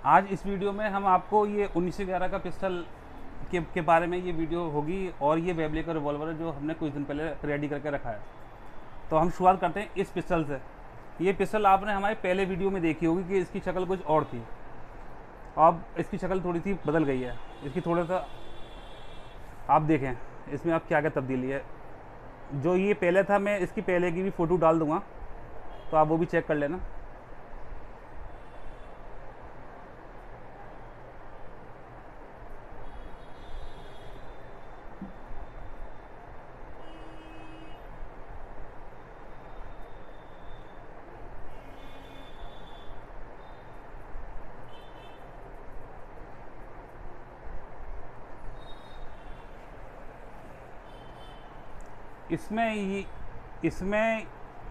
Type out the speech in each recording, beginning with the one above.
आज इस वीडियो में हम आपको ये 1911 का पिस्टल के बारे में ये वीडियो होगी। और ये वेबले का रिवॉल्वर है जो हमने कुछ दिन पहले रेडी करके रखा है। तो हम शुरुआत करते हैं इस पिस्टल से। ये पिस्टल आपने हमारे पहले वीडियो में देखी होगी कि इसकी शक्ल कुछ और थी। अब इसकी शक्ल थोड़ी सी बदल गई है। इसकी थोड़ा सा आप देखें इसमें अब क्या क्या तब्दीली है। जो ये पहले था, मैं इसकी पहले की भी फ़ोटो डाल दूँगा, तो आप वो भी चेक कर लेना। इसमें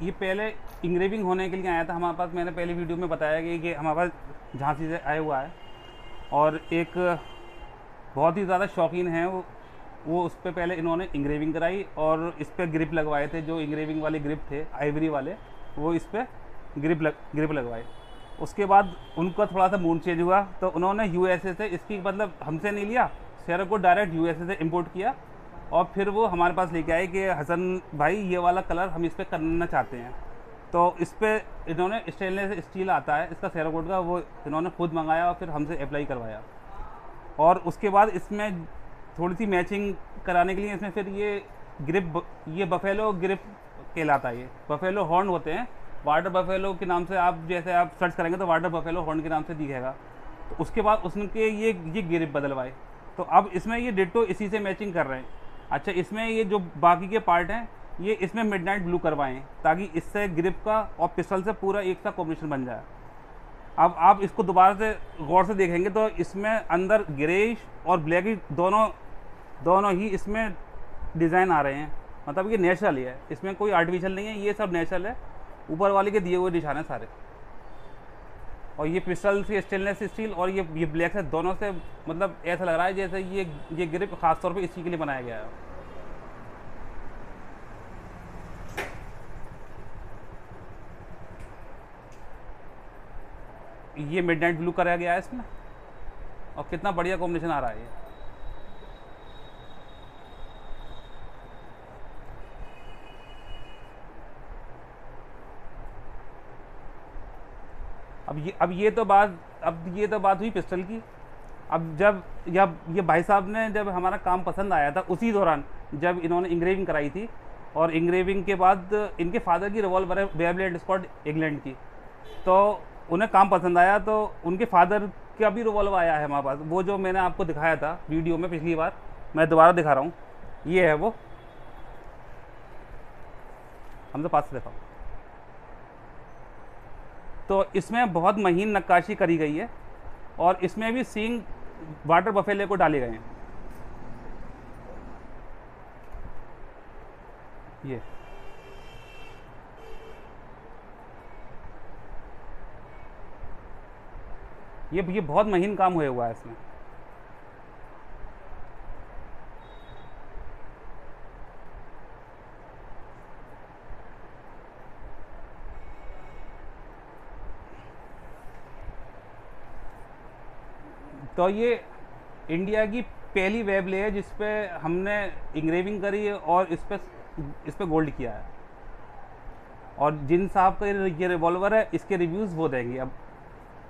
ये पहले इंग्रेविंग होने के लिए आया था हमारे पास। मैंने पहले वीडियो में बताया कि ये हमारे पास झांसी से आया हुआ है। और एक बहुत ही ज़्यादा शौकीन है वो उस पर पहले इन्होंने इंग्रेविंग कराई और इस पर ग्रिप लगवाए थे। जो इंग्रेविंग वाले ग्रिप थे आइवरी वाले, वो इस पर ग्रिप लगवाए। उसके बाद उनका थोड़ा सा मूड चेंज हुआ, तो उन्होंने यूएसए से इसकी मतलब हमसे नहीं लिया, शेयर को डायरेक्ट यूएसए से इंपोर्ट किया। और फिर वो हमारे पास लेके आए कि हसन भाई ये वाला कलर हम इस पर करना चाहते हैं। तो इस पर इन्होंने स्टेनलेस स्टील आता है इसका सेराकोट का, वो इन्होंने खुद मंगाया और फिर हमसे अप्लाई करवाया। और उसके बाद इसमें थोड़ी सी मैचिंग कराने के लिए इसमें फिर ये बफेलो ग्रिप कहलाता है। ये बफेलो हॉर्न होते हैं, वाटर बफेलो के नाम से आप जैसे आप सर्च करेंगे तो वाटर बफेलो हॉर्न के नाम से दिखेगा। तो उसके बाद उसके ये ग्रिप बदलवाए। तो अब इसमें ये डिट्टो इसी से मैचिंग कर रहे हैं। अच्छा, इसमें ये जो बाकी के पार्ट हैं ये इसमें मिडनाइट ब्लू करवाएं ताकि इससे ग्रिप का और पिस्टल से पूरा एक सा कॉम्बिनेशन बन जाए। अब आप इसको दोबारा से गौर से देखेंगे तो इसमें अंदर ग्रेइश और ब्लैक दोनों ही इसमें डिज़ाइन आ रहे हैं। मतलब ये नेचुरल ही है, इसमें कोई आर्टिफिशियल नहीं है, ये सब नेचुरल है। ऊपर वाले के दिए हुए निशान है सारे। और ये पिस्टल से स्टेनलेस स्टील और ये ब्लैक से दोनों से मतलब ऐसा लग रहा है जैसे ये ग्रिप खास तौर पे इसी के लिए बनाया गया है। ये मिडनाइट ब्लू कराया गया है इसमें, और कितना बढ़िया कॉम्बिनेशन आ रहा है ये। अब ये तो बात हुई पिस्टल की। अब जब ये भाई साहब ने जब हमारा काम पसंद आया था उसी दौरान जब इन्होंने इंग्रेविंग कराई थी। और इंग्रेविंग के बाद इनके फादर की रिवॉल्वर है वेबले स्कॉट इंग्लैंड की, तो उन्हें काम पसंद आया तो उनके फादर का भी रिवॉल्वर आया है हमारे पास। वो जो मैंने आपको दिखाया था वीडियो में पिछली बार, मैं दोबारा दिखा रहा हूँ। ये है वो, हमसे पास से दिखाओ। तो इसमें बहुत महीन नक्काशी करी गई है और इसमें भी सींग वाटर बफेले को डाले गए हैं। ये बहुत महीन काम हुआ हुआ है इसमें। तो ये इंडिया की पहली वेबले है जिस पे हमने इंग्रेविंग करी है और इस पे गोल्ड किया है। और जिन साहब का ये रिवॉल्वर है इसके रिव्यूज़ वो देंगे। अब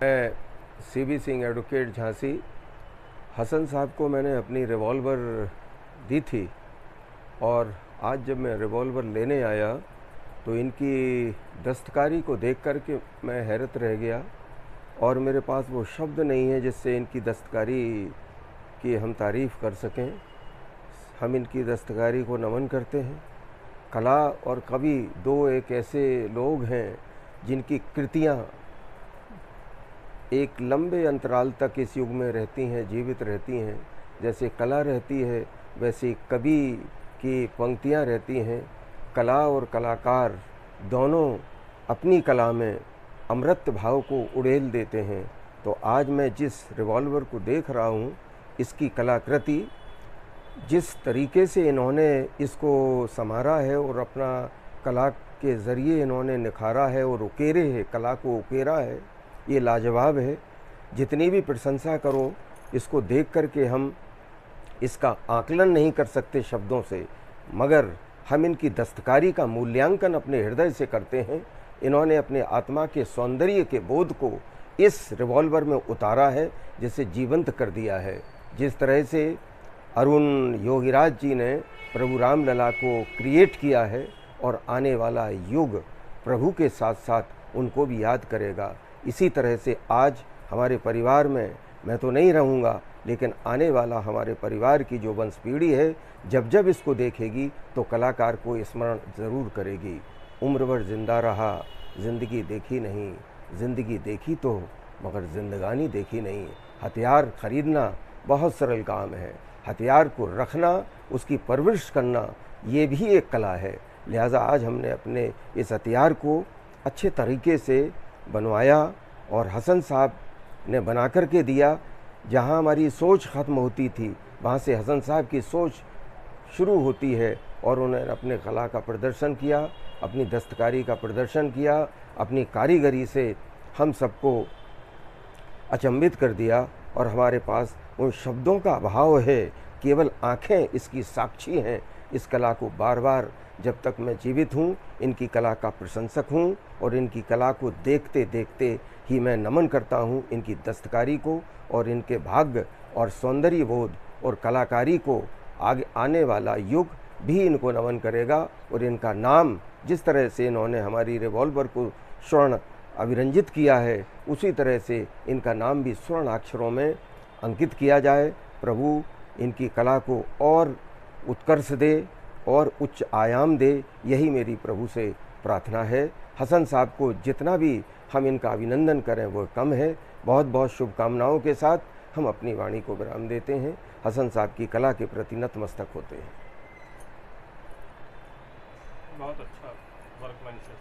मैं सीबी सिंह एडवोकेट झांसी, हसन साहब को मैंने अपनी रिवॉल्वर दी थी। और आज जब मैं रिवॉल्वर लेने आया तो इनकी दस्तकारी को देख कर के मैं हैरत रह गया। और मेरे पास वो शब्द नहीं है जिससे इनकी दस्तकारी की हम तारीफ़ कर सकें। हम इनकी दस्तकारी को नमन करते हैं। कला और कवि दो एक ऐसे लोग हैं जिनकी कृतियाँ एक लंबे अंतराल तक इस युग में रहती हैं, जीवित रहती हैं। जैसे कला रहती है वैसे कवि की पंक्तियाँ रहती हैं। कला और कलाकार दोनों अपनी कला में अमृत भाव को उड़ेल देते हैं। तो आज मैं जिस रिवॉल्वर को देख रहा हूँ, इसकी कलाकृति जिस तरीके से इन्होंने इसको संवारा है और अपना कला के ज़रिए इन्होंने निखारा है और उकेरे है, कला को उकेरा है, ये लाजवाब है। जितनी भी प्रशंसा करो, इसको देख कर के हम इसका आकलन नहीं कर सकते शब्दों से, मगर हम इनकी दस्तकारी का मूल्यांकन अपने हृदय से करते हैं। इन्होंने अपने आत्मा के सौंदर्य के बोध को इस रिवॉल्वर में उतारा है, जिसे जीवंत कर दिया है। जिस तरह से अरुण योगीराज जी ने प्रभु रामलला को क्रिएट किया है और आने वाला युग प्रभु के साथ साथ उनको भी याद करेगा, इसी तरह से आज हमारे परिवार में, मैं तो नहीं रहूँगा, लेकिन आने वाला हमारे परिवार की जो वंश पीढ़ी है, जब जब इसको देखेगी तो कलाकार को स्मरण ज़रूर करेगी। उम्र भर जिंदा रहा, ज़िंदगी देखी नहीं, ज़िंदगी देखी तो मगर जिंदगानी देखी नहीं। हथियार खरीदना बहुत सरल काम है, हथियार को रखना, उसकी परवरिश करना, ये भी एक कला है। लिहाजा आज हमने अपने इस हथियार को अच्छे तरीके से बनवाया और हसन साहब ने बना कर के दिया। जहाँ हमारी सोच ख़त्म होती थी, वहाँ से हसन साहब की सोच शुरू होती है और उन्होंने अपने कला का प्रदर्शन किया, अपनी दस्तकारी का प्रदर्शन किया, अपनी कारीगरी से हम सबको अचंभित कर दिया। और हमारे पास उन शब्दों का अभाव है, केवल आँखें इसकी साक्षी हैं। इस कला को बार बार, जब तक मैं जीवित हूँ, इनकी कला का प्रशंसक हूँ और इनकी कला को देखते देखते ही मैं नमन करता हूँ इनकी दस्तकारी को, और इनके भाग्य और सौंदर्य बोध और कलाकारी को आगे आने वाला युग भी इनको नमन करेगा। और इनका नाम जिस तरह से इन्होंने हमारी रिवॉल्वर को स्वर्ण अभिरंजित किया है, उसी तरह से इनका नाम भी स्वर्ण अक्षरों में अंकित किया जाए। प्रभु इनकी कला को और उत्कर्ष दे और उच्च आयाम दे, यही मेरी प्रभु से प्रार्थना है। हसन साहब को जितना भी हम इनका अभिनंदन करें वो कम है। बहुत बहुत शुभकामनाओं के साथ हम अपनी वाणी को विराम देते हैं। हसन साहब की कला के प्रति नतमस्तक होते हैं। बहुत अच्छा वर्कमैनशिप।